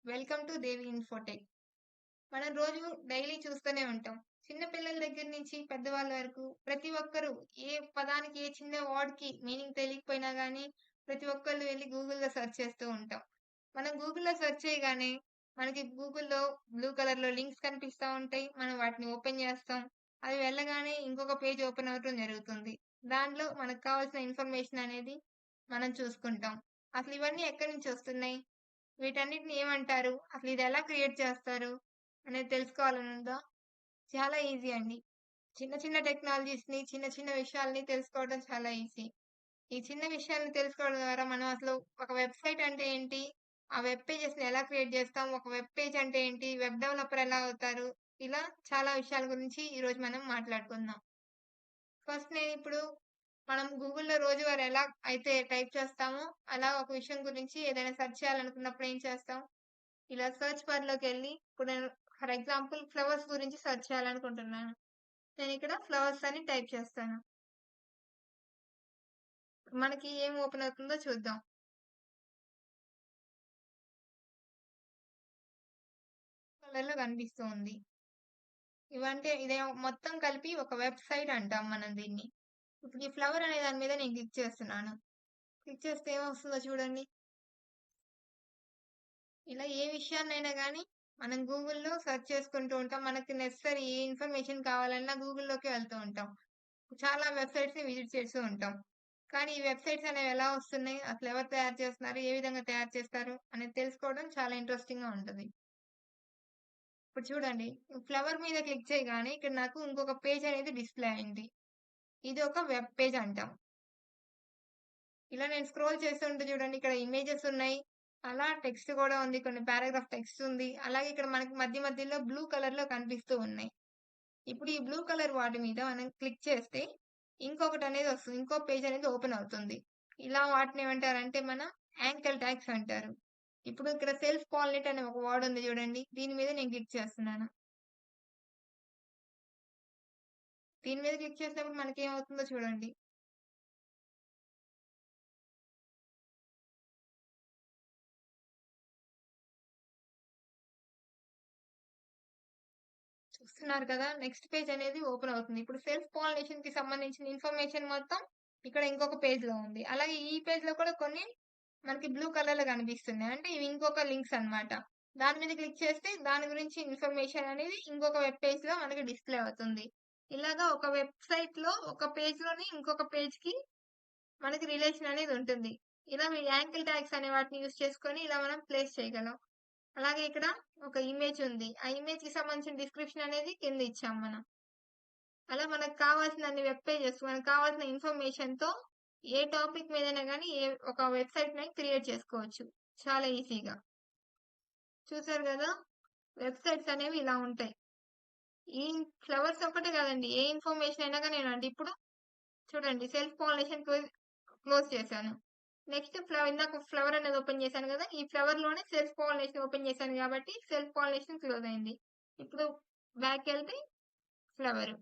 Welcome to Devi Infotech. మనం రోజు daily చూస్తూనే ఉంటాం. చిన్న పిల్లల దగ్గర నుంచి పెద్దవాళ్ళ వరకు ప్రతి ఒక్కరు ఏ పదానికి ఏ చిన్న వర్డ్‌కి మీనింగ్ తెలియకపోయినా గానీ ప్రతి ఒక్కళ్ళు వెళ్లి గూగుల్‌లో సెర్చ్ చేస్తూ ఉంటాం. మనం గూగుల్‌లో సెర్చ్ చేయగానే మనకి గూగుల్‌లో బ్లూ కలర్‌లో లింక్స్ కనిపిస్తా ఉంటాయి. మనం వాటిని ఓపెన్ చేస్తాం. అవి వెళ్ళగానే ఇంకొక పేజ్ ఓపెన్ అవ్వటం జరుగుతుంది. దాంట్లో మనకు కావాల్సిన ఇన్ఫర్మేషన్ అనేది మనం చూసుకుంటాం. అసలు ఇవన్నీ ఎక్కడి నుంచి వస్తున్నాయి? వీటన్నిటిని ఏమంటారు? అసలిదెలా క్రియేట్ చేస్తారు? అనేది తెలుసుకోవాలనుందా? చాలా ఈజీ అండి. చిన్న చిన్న టెక్నాలజీస్‌ని, చిన్న చిన్న విషయాల్ని తెలుసుకోవడం చాలా ఈజీ. ఈ చిన్న విషయాలను తెలుసుకోవడం ద్వారా మనం అసలు ఒక వెబ్‌సైట్ అంటే ఏంటి? ఆ వెబ్ పేజెస్‌ని ఎలా క్రియేట్ చేస్తాం? ఒక వెబ్ పేజ్ అంటే ఏంటి? వెబ్ డెవలపర్ ఎలా అవుతారు? ఇలా చాలా విషయాల గురించి ఈరోజు మనం మాట్లాడుకుందాం. ఫస్ట్ నేనిప్పుడు మనం గూగుల్‌లో రోజువారీ ఎలా అయితే టైప్ చేస్తామో, అలా ఒక విషయం గురించి ఏదైనా సెర్చ్ చేయాలనుకున్నప్పుడు ఏం చేస్తాం? ఇలా సెర్చ్ బార్‌లోకెళ్ళి ఇప్పుడు నేను ఫర్ ఎగ్జాంపుల్ ఫ్లవర్స్ గురించి సెర్చ్ చేయాలనుకుంటున్నాను. నేనిక్కడ ఫ్లవర్స్ అని టైప్ చేస్తాను. మనకి ఏం ఓపెన్ అవుతుందో చూద్దాం. కలర్‌లో కనిపిస్తూ ఉంది. ఇదేమో మొత్తం కలిపి ఒక వెబ్‌సైట్ అంటాం మనం దీన్ని. ఇప్పుడు ఈ ఫ్లవర్ అనే దాని మీద నేను క్లిక్ చేస్తున్నాను. క్లిక్ చేస్తే ఏమొస్తుందో చూడండి. ఇలా ఏ విషయాన్నైనా గానీ మనం గూగుల్‌లో సెర్చ్ చేసుకుంటూ ఉంటాం. మనకి నెసెసరీ ఏ ఇన్ఫర్మేషన్ కావాలన్నా గూగుల్‌లోకే వెళ్తూ ఉంటాం. చాలా వెబ్‌సైట్స్‌ని విజిట్ చేస్తూ ఉంటాం. కానీ ఈ వెబ్‌సైట్స్ అనేవి ఎలా వస్తున్నాయి? అసలు ఎవరు తయారు చేస్తున్నారు? ఏ విధంగా తయారు చేస్తారు? అనేది తెలుసుకోవడం చాలా ఇంట్రెస్టింగ్‌గా ఉంటది. ఇప్పుడు చూడండి ఫ్లవర్ మీద క్లిక్ చేయగానే ఇక్కడ నాకు ఇంకొక పేజ్ అనేది డిస్‌ప్లే అయింది. ఇది ఒక వెబ్ పేజ్ అంటాం. ఇలా నేను స్క్రోల్ చేస్తుంటే చూడండి ఇక్కడ ఇమేజెస్ ఉన్నాయి. అలా టెక్స్ట్ కూడా ఉంది. కొన్ని పారాగ్రాఫ్ టెక్స్ట్ ఉంది. అలాగే ఇక్కడ మనకి మధ్య మధ్యలో బ్లూ కలర్‌లో కనిపిస్తూ ఉన్నాయి. ఇప్పుడు ఈ బ్లూ కలర్ వాటి మీద మనం క్లిక్ చేస్తే ఇంకొకటనేది వస్తుంది. ఇంకో పేజ్ అనేది ఓపెన్ అవుతుంది. ఇలా వాటిని ఏమంటారంటే మన యాంకర్ ట్యాగ్స్ అంటారు. ఇప్పుడు ఇక్కడ సెల్ఫ్ పాలినేట్ అనే ఒక వర్డ్ ఉంది చూడండి. దీని మీద నేను క్లిక్ చేస్తున్నాను. దీని మీద క్లిక్ చేసినప్పుడు మనకేమవుతుందో చూడండి. చూస్తున్నారు కదా! నెక్స్ట్ పేజ్ అనేది ఓపెన్ అవుతుంది. ఇప్పుడు సెల్ఫ్ పాలినేషన్‌కి సంబంధించిన ఇన్ఫర్మేషన్ మొత్తం ఇక్కడ ఇంకొక పేజ్‌లో ఉంది. అలాగే ఈ పేజ్‌లో కూడా కొన్ని మనకి బ్లూ కలర్‌లో కనిపిస్తున్నాయి. అంటే ఇవి ఇంకొక లింక్స్ అన్నమాట. దాని మీద క్లిక్ చేస్తే దాని గురించి ఇన్ఫర్మేషన్ అనేది ఇంకొక వెబ్ పేజ్‌లో మనకి డిస్‌ప్లే అవుతుంది. ఇలాగా ఒక వెబ్‌సైట్‌లో ఒక పేజ్‌లోని ఇంకొక పేజ్‌కి మనకి రిలేషన్ అనేది ఉంటుంది. ఇలా యాంకిల్ ట్యాగ్స్ అనే వాటిని యూజ్ చేసుకొని ఇలా మనం ప్లేస్ చేయగలం. అలాగే ఇక్కడ ఒక ఇమేజ్ ఉంది. ఆ ఇమేజ్‌కి సంబంధించిన డిస్క్రిప్షన్ అనేది కింద ఇచ్చాం మనం. అలా మనకు కావాల్సిన అన్ని వెబ్ పేజెస్ మనకు కావాల్సిన ఇన్ఫర్మేషన్‌తో ఏ టాపిక్ మీదైనా గాని ఒక వెబ్‌సైట్‌ని క్రియేట్ చేసుకోవచ్చు. చాలా ఈజీగా. చూసారు గదా! వెబ్‌సైట్స్ అనేవి ఇలా ఉంటాయి. ఈ ఫ్లవర్స్ ఒక్కటే కాదండి. ఏ ఇన్ఫర్మేషన్ అయినా గానివ్వండి. ఇప్పుడు చూడండి సెల్ఫ్ పాలినేషన్ క్లోజ్ చేశాను. నెక్స్ట్ ఇందాక ఫ్లవర్ అనేది ఓపెన్ చేశాను గదా! ఈ ఫ్లవర్‌లోనే సెల్ఫ్ పాలినేషన్ ఓపెన్ చేశాను గాబట్టి సెల్ఫ్ పాలినేషన్ క్లోజ్ అయింది. ఇప్పుడు బ్యాక్‌కెళ్తే ఫ్లవరు.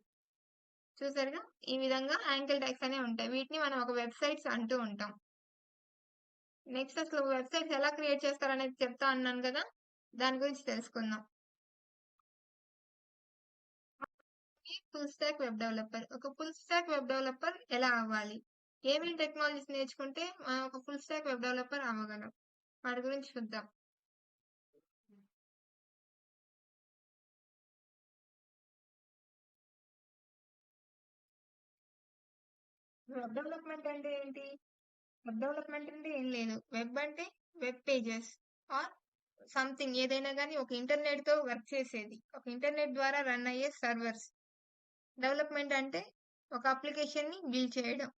చూసారుగా? ఈ విధంగా యాంకిల్ ట్యాగ్స్ అనేవి ఉంటాయి. వీటిని మనం ఒక వెబ్‌సైట్స్ అంటూ ఉంటాం. నెక్స్ట్ అసలు వెబ్‌సైట్స్ ఎలా క్రియేట్ చేస్తారనేది చెప్తా అన్నాను గదా! దాని గురించి తెలుసుకుందాం. Full stock web developer. ఒక ఫుల్ స్టాక్ వెబ్ డెవలపర్ ఎలా అవ్వాలి? ఏమేం టెక్నాలజీస్ నేర్చుకుంటే మనం ఒక ఫుల్ స్టాక్ వెబ్ డెవలపర్ అవ్వగలం? వాటి గురించి చూద్దాం. వెబ్ డెవలప్‌మెంట్ అంటే ఏంటి? వెబ్ డెవలప్‌మెంట్ అంటే ఏం లేదు. వెబ్ అంటే వెబ్ పేజెస్ ఆర్ సంథింగ్ ఏదైనా గాని ఒక ఇంటర్నెట్‌తో వర్క్ చేసేది. ఒక ఇంటర్నెట్ ద్వారా రన్ అయ్యే సర్వర్స్. డెవలప్‌మెంట్ అంటే ఒక అప్లికేషన్‌ని బిల్డ్ చేయడం.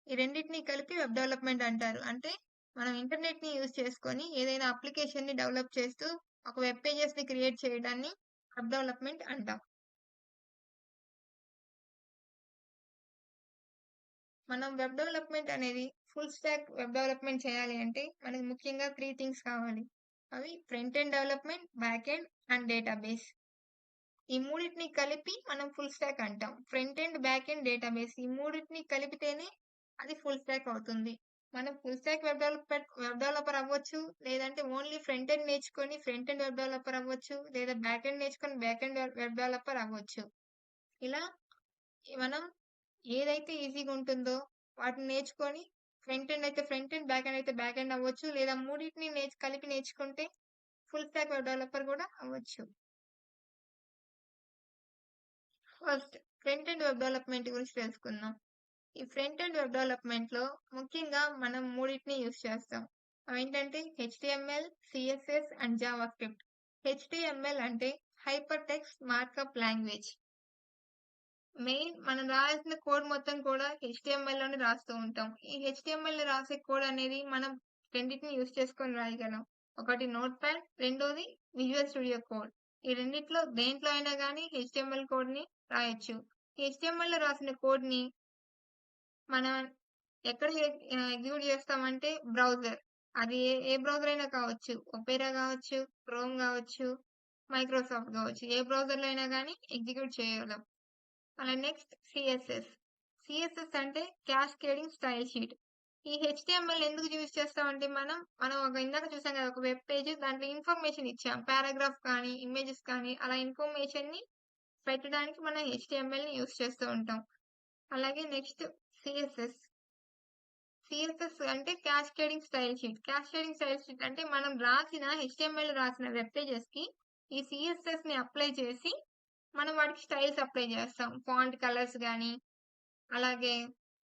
ఈ రెండిటిని కలిపి వెబ్ డెవలప్‌మెంట్ అంటారు. అంటే మనం ఇంటర్నెట్‌ని యూజ్ చేసుకొని ఏదైనా అప్లికేషన్‌ని డెవలప్ చేస్తూ ఒక వెబ్ పేజెస్‌ని క్రియేట్ చేయడాన్ని వెబ్ డెవలప్‌మెంట్ అంటాం. మనం వెబ్ డెవలప్‌మెంట్ అనేది ఫుల్ స్టాక్ వెబ్ డెవలప్‌మెంట్ చేయాలి అంటే మనకి ముఖ్యంగా 3 థింగ్స్ కావాలి. అవి front end development, back end and database. ఈ మూడిటిని కలిపి మనం ఫుల్ స్టాక్ అంటాం. Front end, back end, database ఈ మూడిటిని కలిపితేనే అది ఫుల్ స్టాక్ అవుతుంది. మనం ఫుల్ స్టాక్ వెబ్ డెవలపర్ అవ్వచ్చు. లేదంటే ఓన్లీ ఫ్రంట్ ఎండ్ నేర్చుకొని ఫ్రంట్ ఎండ్ వెబ్ డెవలపర్ అవ్వచ్చు. లేదా బ్యాక్ ఎండ్ నేర్చుకొని బ్యాక్ ఎండ్ వెబ్ డెవలపర్ అవ్వచ్చు. ఇలా మనం ఏదైతే ఈజీగా ఉంటుందో వాటిని నేర్చుకొని ఫ్రంట్ ఎండ్ అయితే ఫ్రంట్ ఎండ్, బ్యాక్ ఎండ్ అయితే బ్యాక్ ఎండ్ అవ్వచ్చు. లేదా మూడింటిని కలిపి నేర్చుకుంటే ఫుల్ స్టాక్ వెబ్ డెవలపర్ కూడా అవ్వచ్చు. First front end web development గురించి తెలుసుకుందాం. ఈ ఫ్రంట్ ఎండ్ వెబ్ డెవలప్మెంట్ లో ముఖ్యంగా మనం మూడింటిని యూజ్ చేస్తాం. అవేంటంటే HTML, CSS and Java script. HTML అంటే hyper text markup language. Main మనం రాయాల్సిన కోడ్ మొత్తం కూడా HTML లోనే రాస్తూ ఉంటాం. ఈ HTML లో రాసే కోడ్ అనేది మనం రెండింటిని యూజ్ చేసుకొని రాయగలం. ఒకటి నోట్ ప్యాడ్, రెండోది విజువల్ స్టూడియో కోడ్. ఈ రెండిట్లో దేంట్లో అయినా కానీ HTML కోడ్ ని రాయొచ్చు. HTML లో రాసిన కోడ్ ని మనం ఎక్కడ ఎగ్జిక్యూట్ చేస్తామంటే బ్రౌజర్. అది ఏ బ్రౌజర్ అయినా కావచ్చు. ఒపేరా కావచ్చు, క్రోమ్ కావచ్చు, మైక్రోసాఫ్ట్ కావచ్చు. ఏ బ్రౌజర్ లో అయినా కానీ ఎగ్జిక్యూట్ చేయగలం. అలా నెక్స్ట్ సిఎస్ఎస్ అంటే క్యాస్కేడింగ్ స్టైల్ షీట్. ఈ HTML ఎందుకు యూజ్ చేస్తామంటే మనం ఒక ఇందాక చూసాం కదా, ఒక వెబ్ పేజ్, దాంట్లో ఇన్ఫర్మేషన్ ఇచ్చాం, పారాగ్రాఫ్ కానీ ఇమేజెస్ కానీ, అలా ఇన్ఫర్మేషన్ ని పెట్టడానికి మనం HTML ని యూజ్ చేస్తూ ఉంటాం. అలాగే నెక్స్ట్ సిఎస్ఎస్ అంటే cascading style sheet. Cascading style sheet అంటే మనం HTML రాసిన వెబ్ పేజెస్ కి ఈ సిఎస్ఎస్ ని అప్లై చేసి మనం వాటికి స్టైల్స్ అప్లై చేస్తాం. ఫాంట్ కలర్స్ కానీ, అలాగే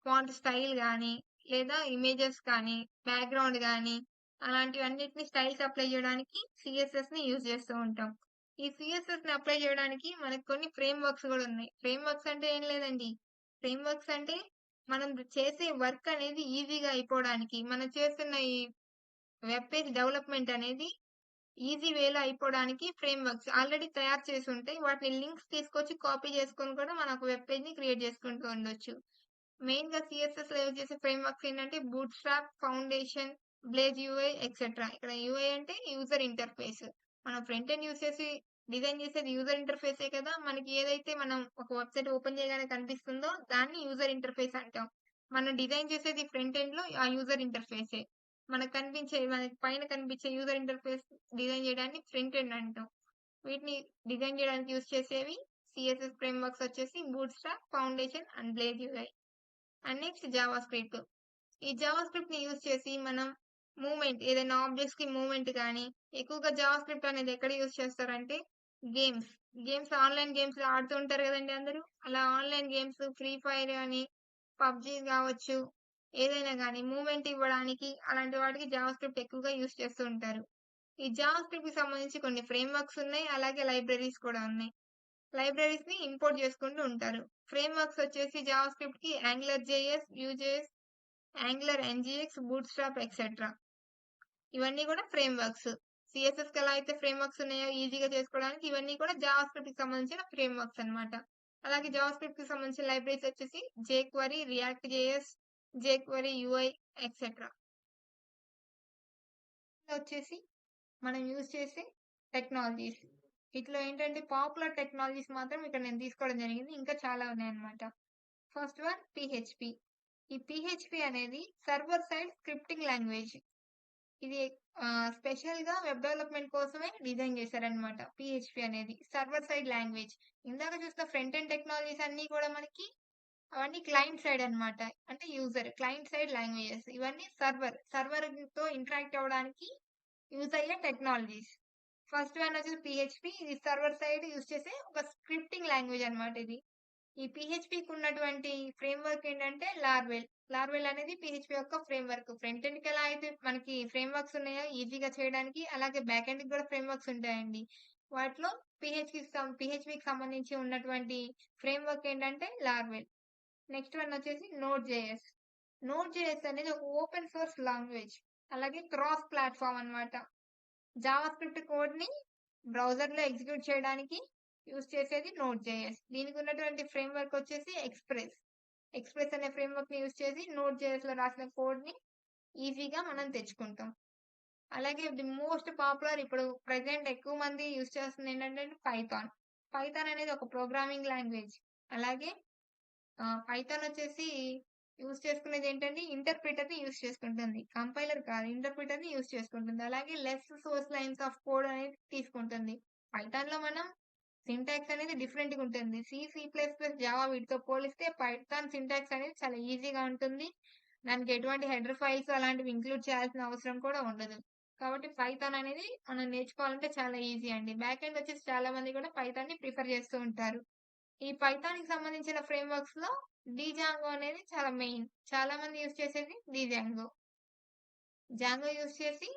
ఫాంట్ స్టైల్ కానీ, లేదా ఇమేజెస్ కానీ, బ్యాక్గ్రౌండ్ కానీ, అలాంటివన్నిటిని స్టైల్స్ అప్లై చేయడానికి సిఎస్ఎస్ ని యూజ్ చేస్తూ ఉంటాం. ఈ సిఎస్ఎస్ ని అప్లై చేయడానికి మనకు కొన్ని ఫ్రేమ్ వర్క్స్ కూడా ఉన్నాయి. ఫ్రేమ్ వర్క్స్ అంటే ఏం లేదండి. ఫ్రేమ్ వర్క్స్ అంటే మనం చేసే వర్క్ అనేది ఈజీగా అయిపోవడానికి, మనం చేస్తున్న ఈ వెబ్ పేజ్ డెవలప్మెంట్ అనేది ఈజీ వేలో అయిపోవడానికి ఫ్రేమ్ వర్క్స్ ఆల్రెడీ తయారు చేసి ఉంటాయి. వాటిని లింక్స్ తీసుకొచ్చి కాపీ చేసుకొని కూడా మనం ఒక వెబ్ పేజ్ ని క్రియేట్ చేసుకుంటూ ఉండొచ్చు. మెయిన్ గా సిఎస్ఎస్ లో యూజ్ చేసే ఫ్రేమ్ వర్క్స్ ఏంటంటే boot strap, foundation, blaze UI etcetera. ఇక్కడ యూఐ అంటే యూజర్ ఇంటర్ఫేస్. మనం ఫ్రంట్ ఎండ్ యూజ్ చేసి డిజైన్ చేసేది యూజర్ ఇంటర్ఫేసే కదా. మనకి ఏదైతే మనం ఒక వెబ్సైట్ ఓపెన్ చేయగానే కనిపిస్తుందో దాన్ని యూజర్ ఇంటర్ఫేస్ అంటాం. మనం డిజైన్ చేసేది ఫ్రంట్ ఎండ్ లో ఆ యూజర్ ఇంటర్ఫేసే. మనకి పైన కనిపించే యూజర్ ఇంటర్ఫేస్ డిజైన్ చేయడానికి ఫ్రంట్ ఎండ్ అంటాం. వీటిని డిజైన్ చేయడానికి యూజ్ చేసేవి సిఎస్ఎస్ ఫ్రేమ్ వర్క్స్ వచ్చేసి boot strap, foundation and blaze UI. And next Java script. ఈ జావా స్క్రిప్ట్ ని యూజ్ చేసి మనం మూవ్మెంట్, ఏదైనా ఆబ్జెక్ట్స్ కి మూవ్మెంట్ కానీ, ఎక్కువగా జావా స్క్రిప్ట్ అనేది ఎక్కడ యూజ్ చేస్తారంటే గేమ్స్ ఆన్లైన్ గేమ్స్ ఆడుతూ ఉంటారు కదండి అందరూ. అలా ఆన్లైన్ గేమ్స్, ఫ్రీ ఫైర్ కానీ, పబ్జీ కావచ్చు, ఏదైనా కానీ మూవ్మెంట్ ఇవ్వడానికి అలాంటి వాటికి జావా స్క్రిప్ట్ ఎక్కువగా యూజ్ చేస్తూ ఉంటారు. ఈ జావా స్క్రిప్ట్ కి సంబంధించి కొన్ని ఫ్రేమ్ వర్క్స్ ఉన్నాయి, అలాగే లైబ్రరీస్ కూడా ఉన్నాయి. లైబ్రరీస్ ని ఇంపోర్ట్ చేసుకుంటూ ఉంటారు. ఫ్రేమ్ వర్క్స్ వచ్చేసి జావా స్క్రిప్ట్ కి angular JS, Vue.js, angular, NGX, boot strap etcetera. ఇవన్నీ కూడా ఫ్రేమ్ వర్క్స్. సిఎస్ఎస్ కి ఎలా అయితే ఫ్రేమ్ వర్క్స్ ఉన్నాయో ఈజీగా చేసుకోవడానికి, ఇవన్నీ కూడా జావా స్క్రిప్ట్ కి సంబంధించిన ఫ్రేమ్ వర్క్స్ అనమాట. అలాగే జావా స్క్రిప్ట్ కి సంబంధించిన లైబ్రరీస్ వచ్చేసి jQuery, React.js, jQuery UI etcetera. వచ్చేసి మనం యూజ్ చేసే టెక్నాలజీస్. ఇట్లా ఏంటంటే పాపులర్ టెక్నాలజీస్ మాత్రం ఇక్కడ నేను తీసుకోవడం జరిగింది. ఇంకా చాలా ఉన్నాయన్నమాట. First one PHP. ఈ PHP అనేది సర్వర్ సైడ్ స్క్రిప్టింగ్ లాంగ్వేజ్. ఇది స్పెషల్ గా వెబ్ డెవలప్మెంట్ కోసమే డిజైన్ చేశారనమాట. PHP అనేది సర్వర్ సైడ్ లాంగ్వేజ్. ఇందాక చూసిన ఫ్రంట్ ఎండ్ టెక్నాలజీస్ అన్ని కూడా మనకి అవన్నీ క్లయింట్ సైడ్ అనమాట. అంటే క్లయింట్ సైడ్ లాంగ్వేజెస్. ఇవన్నీ సర్వర్ తో ఇంటరాక్ట్ అవ్వడానికి యూజ్ అయ్యే టెక్నాలజీస్. ఫస్ట్ వన్ వచ్చేసి PHP. ఇది సర్వర్ సైడ్ యూజ్ చేసే ఒక స్క్రిప్టింగ్ లాంగ్వేజ్ అనమాట. ఇది ఈ PHPకి ఉన్నటువంటి ఫ్రేమ్ వర్క్ ఏంటంటే లార్వెల్ అనేది PHP యొక్క ఫ్రేమ్ వర్క్. ఫ్రంట్ ఎండ్ కి ఎలా అయితే మనకి ఫ్రేమ్ వర్క్స్ ఉన్నాయో ఈజీగా చేయడానికి, అలాగే బ్యాక్ ఎండ్ కి కూడా ఫ్రేమ్ వర్క్స్ ఉంటాయండి. వాటిలో PHPకి సంబంధించి ఉన్నటువంటి ఫ్రేమ్ వర్క్ ఏంటంటే లార్వెల్. నెక్స్ట్ వన్ వచ్చేసి Node.js అనేది ఒక ఓపెన్ సోర్స్ లాంగ్వేజ్, అలాగే క్రాస్ ప్లాట్ఫామ్ అన్నమాట. జావా స్క్రిప్ట్ కోడ్ ని బ్రౌజర్ లో ఎగ్జిక్యూట్ చేయడానికి యూజ్ చేసేది Node.js. దీనికి ఉన్నటువంటి ఫ్రేమ్ వర్క్ వచ్చేసి ఎక్స్ప్రెస్ అనే ఫ్రేమ్ వర్క్ ని యూజ్ చేసి Node.js లో రాసిన కోడ్ ని ఈజీగా మనం తెచ్చుకుంటాం. అలాగే ది మోస్ట్ పాపులర్, ఇప్పుడు ప్రెసెంట్ ఎక్కువ మంది యూజ్ చేస్తుంది ఏంటంటే పైథాన్ అనేది ఒక ప్రోగ్రామింగ్ లాంగ్వేజ్. అలాగే పైథాన్ వచ్చేసి యూజ్ చేసుకునేది ఏంటంటే ఇంటర్ప్రిటర్‌ని యూజ్ చేసుకుంటుంది. కంపైలర్ కాదు. ఇంటర్ప్రిటర్‌ని యూజ్ చేసుకుంటుంది. అలాగే less source lines of code అనేది తీసుకుంటుంది. పైథాన్‌లో మనం సింటాక్స్ అనేది డిఫరెంట్‌గా ఉంటుంది. సి, జావా వీటితో పోలిస్తే పైథాన్ సింటాక్స్ అనేది చాలా ఈజీగా ఉంటుంది. దానికి ఎటువంటి హెడర్ ఫైల్స్ అలాంటివి ఇంక్లూడ్ చేయాల్సిన అవసరం కూడా ఉండదు. కాబట్టి పైథాన్ అనేది మనం నేర్చుకోవాలంటే చాలా ఈజీ అండి. బ్యాక్ ఎండ్ వచ్చేసి చాలా మంది కూడా పైథాన్‌ని ప్రిఫర్ చేస్తూ ఉంటారు. ఈ పైథాన్‌కి సంబంధించిన ఫ్రేమ్‌వర్క్స్‌లో డిజాంగో అనేది చాలా మెయిన్. చాలా మంది యూజ్ చేసేది డిజాంగో. జాంగో యూజ్ చేసి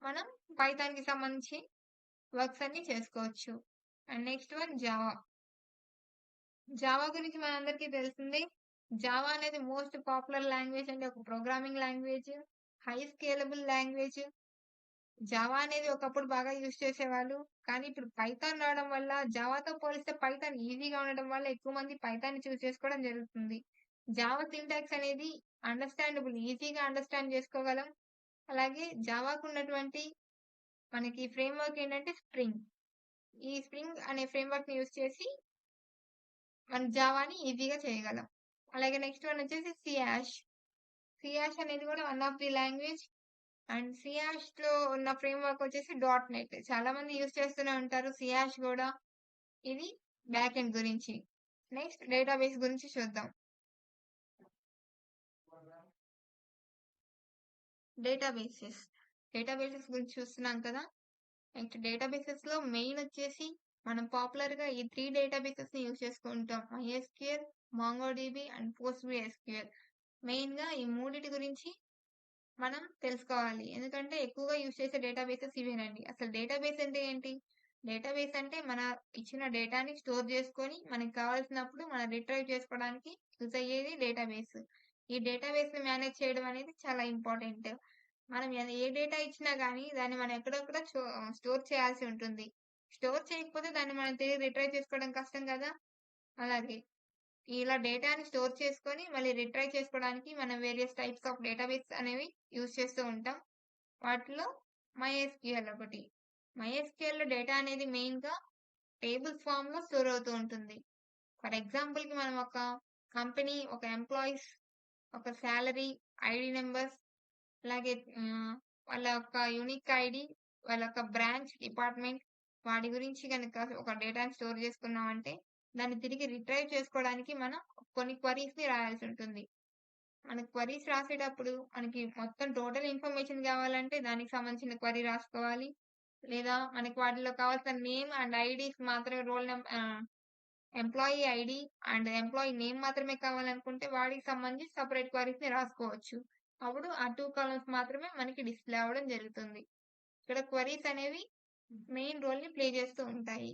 మనం పైథాన్‌కి సంబంధించి వర్క్స్ అన్నీ చేసుకోవచ్చు. And next one Java. Java గురించి మనందరికీ తెలిసిందే. జావా అనేది మోస్ట్ పాపులర్ లాంగ్వేజ్ అంటే ఒక programming language. High scalable language. Java అనేది ఒకప్పుడు బాగా యూజ్ చేసేవాళ్ళు. కానీ ఇప్పుడు పైథాన్ రావడం వల్ల జావాతో పోలిస్తే పైథాన్ ఈజీగా ఉండడం వల్ల ఎక్కువ మంది పైథాన్‌ని చూజ్ చేసుకోవడం జరుగుతుంది. జావా సింటాక్స్ అనేది అండర్‌స్టాండబుల్ ఈజీగా అండర్‌స్టాండ్ చేసుకోగలం. అలాగే జావాకున్నటువంటి మనకి ఫ్రేమ్‌వర్క్ ఏంటంటే స్ప్రింగ్. ఈ స్ప్రింగ్ అనే ఫ్రేమ్‌వర్క్‌ని యూజ్ చేసి మన జావాని ఈజీగా చేయగలం. అలాగే నెక్స్ట్ వన్ వచ్చేసి సి హాష్ అనేది కూడా one of the language. And C హాష్‌లో ఉన్న ఫ్రేమ్‌వర్క్ వచ్చేసి డాట్ నెట్. చాలా మంది యూజ్ చేస్తూనే ఉంటారు సి హాష్ గూడా. ఇది బ్యాక్ ఎండ్ గురించి. నెక్స్ట్ డేటాబేస్ గురించి చూద్దాం. డేటాబేసెస్. డేటాబేసెస్ గురించి చూస్తున్నాం కదా! నెక్స్ట్ డేటాబేసెస్‌లో మెయిన్ వచ్చేసి మనం పాపులర్‌గా ఈ 3 డేటాబేసెస్‌ని యూజ్ చేసుకుంటాం. MySQL, MongoDB and PostgreSQL. మెయిన్‌గా ఈ మూడిటి గురించి మనం తెలుసుకోవాలి. ఎందుకంటే ఎక్కువగా యూజ్ చేసే డేటాబేసెస్ ఇవేనండి. అసలు డేటాబేస్ అంటే ఏంటి? డేటాబేస్ అంటే మన ఇచ్చిన డేటాని స్టోర్ చేసుకొని మనకు కావాల్సినప్పుడు మనం రిట్రైవ్ చేసుకోవడానికి యూజ్ అయ్యేది డేటాబేస్. ఈ డేటాబేస్‌ని మేనేజ్ చేయడం అనేది చాలా ఇంపార్టెంట్. మనం ఏ డేటా ఇచ్చినా గానీ దాన్ని మనం ఎక్కడొక్కడ స్టోర్ చేయాల్సి ఉంటుంది. స్టోర్ చేయకపోతే దాన్ని మనం తిరిగి రిట్రైవ్ చేసుకోవడం కష్టం కదా! అలాగే ఇలా డేటాని స్టోర్ చేసుకొని మళ్ళీ రిట్రైవ్ చేసుకోవడానికి మనం వేరియస్ టైప్స్ ఆఫ్ డేటాబేస్ అనేవి యూజ్ చేస్తూ ఉంటాం. వాటిలో మైఎస్‌క్యూఎల్ ఒకటి. మైఎస్‌క్యూఎల్‌లో డేటా అనేది మెయిన్‌గా టేబుల్స్ ఫార్మ్‌లో స్టోర్ అవుతూ ఉంటుంది. ఫర్ ఎగ్జాంపుల్‌కి మనం ఒక కంపెనీ, ఒక ఎంప్లాయీస్, ఒక సాలరీ, ఐడీ నంబర్స్ అలాగే వాళ్ళ యొక్క యూనిక్ ఐడీ, వాళ్ళ యొక్క బ్రాంచ్, డిపార్ట్‌మెంట్ వాటి గురించి గనక ఒక డేటాని స్టోర్ చేసుకున్నామంటే దాన్ని తిరిగి రిట్రైవ్ చేసుకోవడానికి మనం కొన్ని క్వెరీస్‌ని రాయాల్సుంటుంది. మనకి క్వెరీస్ రాసేటప్పుడు మనకి మొత్తం టోటల్ ఇన్ఫర్మేషన్ కావాలంటే దానికి సంబంధించిన క్వెరీ రాసుకోవాలి. లేదా మనకి వాటిలో కావాల్సిన నేమ్ అండ్ ఐడీస్ మాత్రమే employee ID and employee name మాత్రమే కావాలనుకుంటే వాడికి సంబంధించి సెపరేట్ క్వెరీస్‌ని రాసుకోవచ్చు. అప్పుడు ఆ 2 కాలమ్స్ మాత్రమే మనకి డిస్‌ప్లే అవ్వడం జరుగుతుంది. ఇక్కడ క్వెరీస్ అనేవి మెయిన్ రోల్‌ని ప్లే చేస్తూ ఉంటాయి.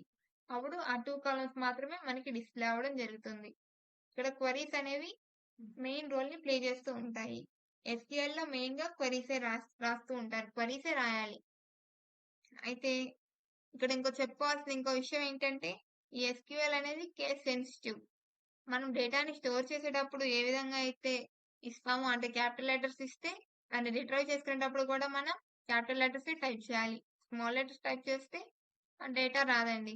అప్పుడు ఆ 2 కాలమ్స్ మాత్రమే మనకి డిస్‌ప్లే అవ్వడం జరుగుతుంది. ఇక్కడ క్వెరీస్ అనేవి మెయిన్ రోల్‌ని ప్లే చేస్తూ ఉంటాయి. ఎస్‌క్యూఎల్‌లో మెయిన్‌గా క్వెరీసే రాస్తూ ఉంటారు. క్వెరీసే రాయాలి. అయితే ఇక్కడ చెప్పుకోవాల్సిన ఇంకో విషయం ఏంటంటే ఈ ఎస్‌క్యూఎల్ అనేది కేస్ సెన్సిటివ్. మనం డేటాని స్టోర్ చేసేటప్పుడు ఏ విధంగా అయితే ఇస్తామో అంటే క్యాపిటల్ లెటర్స్ ఇస్తే దాన్ని రిట్రైవ్ చేసుకునేటప్పుడు కూడా మనం క్యాపిటల్ లెటర్సే టైప్ చేయాలి. స్మాల్ లెటర్స్ టైప్ చేస్తే ఆ డేటా రాదండి.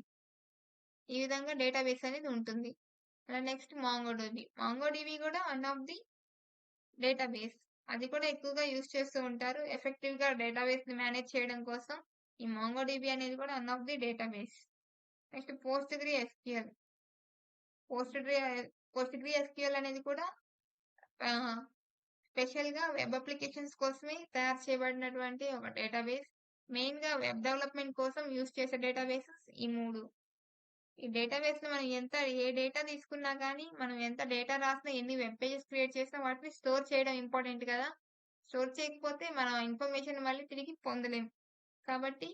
ఈ విధంగా డేటాబేస్ అనేది ఉంటుంది. Next MongoDB. మాంగోడీబీ కూడా వన్ ఆఫ్ ది డేటాబేస్. అది కూడా ఎక్కువగా యూజ్ చేస్తూ ఉంటారు. ఎఫెక్టివ్‌గా డేటాబేస్‌ని మేనేజ్ చేయడం కోసం ఈ మాంగోడీబీ అనేది కూడా one of the database. Next PostgreSQL. Postgre PostgreSQL అనేది కూడా ఆహ్, స్పెషల్‌గా వెబ్ అప్లికేషన్స్ కోసమే తయారు చేయబడినటువంటి ఒక డేటాబేస్. మెయిన్‌గా వెబ్ డెవలప్‌మెంట్ కోసం యూజ్ చేసే డేటాబేసెస్ ఈ 3. ఈ డేటాబేస్‌లో మనం ఏ డేటా తీసుకున్నా గానీ, మనం ఎంత డేటా రాసినా, ఎన్ని వెబ్ పేజెస్ క్రియేట్ చేసినా వాటిని స్టోర్ చేయడం ఇంపార్టెంట్ కదా! స్టోర్ చేయకపోతే మన ఇన్ఫర్మేషన్ మళ్ళీ తిరిగి పొందలేం. కాబట్టి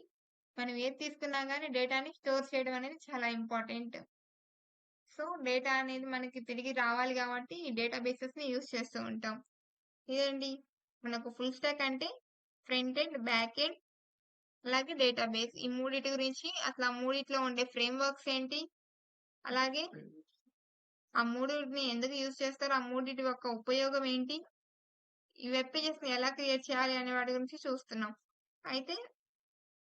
మనం ఏది తీసుకున్నా గానీ డేటాని స్టోర్ చేయడం అనేది చాలా ఇంపార్టెంట్. సో, డేటా అనేది మనకి తిరిగి రావాలి గాబట్టి ఈ డేటాబేసెస్‌ని యూజ్ చేస్తూ ఉంటాం. ఇదండి మనకు ఫుల్ స్టాక్ అంటే ఫ్రంట్ ఎండ్, బ్యాక్ ఎండ్ అలాగే డేటాబేస్. ఈ మూడిటి గురించి అసలు ఆ మూడిట్లో ఉండే ఫ్రేమ్‌వర్క్స్ ఏంటి? అలాగే ఆ మూడిటిని ఎందుకు యూజ్ చేస్తారు? ఆ మూడిటి యొక్క ఉపయోగం ఏంటి? ఈ వెబ్ పేజెస్‌ని ఎలా క్రియేట్ చేయాలి అనే వాటి గురించి చూస్తున్నాం. అయితే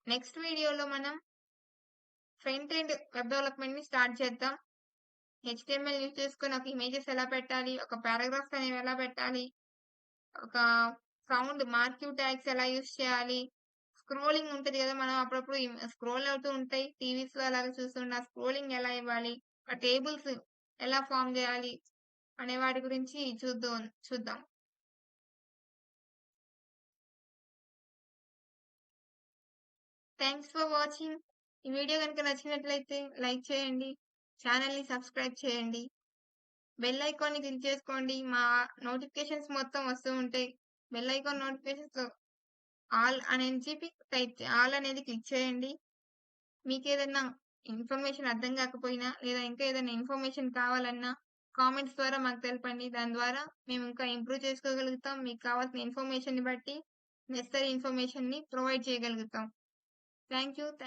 నెక్స్ట్ వీడియోలో మనం ఫ్రంట్ ఎండ్ వెబ్ డెవలప్‌మెంట్‌ని స్టార్ట్ చేద్దాం. హెచ్టీఎంఎల్ యూజ్ చేసుకొని ఒక ఇమేజెస్ ఎలా పెట్టాలి, ఒక పారాగ్రాఫ్స్ అనేవి ఎలా పెట్టాలి, ఒక సౌండ్ మార్క్యూ ట్యాగ్స్ ఎలా యూజ్ చేయాలి, స్క్రోలింగ్ ఉంటది కదా! మనం అప్పుడప్పుడు స్క్రోల్ అవుతూ ఉంటాయి. టీవీస్‌లో అలాగా చూస్తుంటే ఆ స్క్రోలింగ్ ఎలా ఇవ్వాలి, ఆ టేబుల్స్ ఎలా ఫార్మ్ చేయాలి అనే వాటి గురించి చూద్దాం. Thanks for watching. ఈ వీడియో గనుక నచ్చినట్లయితే లైక్ చేయండి. ఛానెల్‌ని సబ్స్క్రైబ్ చేయండి. బెల్ ఐకాన్‌ని క్లిక్ చేసుకోండి. మా నోటిఫికేషన్స్ మొత్తం వస్తూ ఉంటాయి. బెల్ ఐకాన్ నోటిఫికేషన్స్‌లో ఆల్ అనేది క్లిక్ చేయండి. మీకేదన్నా ఇన్ఫర్మేషన్ అర్థం కాకపోయినా, లేదా ఇంకా ఏదైనా ఇన్ఫర్మేషన్ కావాలన్నా కామెంట్స్ ద్వారా మాకు తెలపండి. దాని ద్వారా మేము ఇంకా ఇంప్రూవ్ చేసుకోగలుగుతాం. మీకు కావాల్సిన ఇన్ఫర్మేషన్‌ని బట్టి నెసెసరీ ఇన్ఫర్మేషన్‌ని ప్రొవైడ్ చేయగలుగుతాం. Thank you.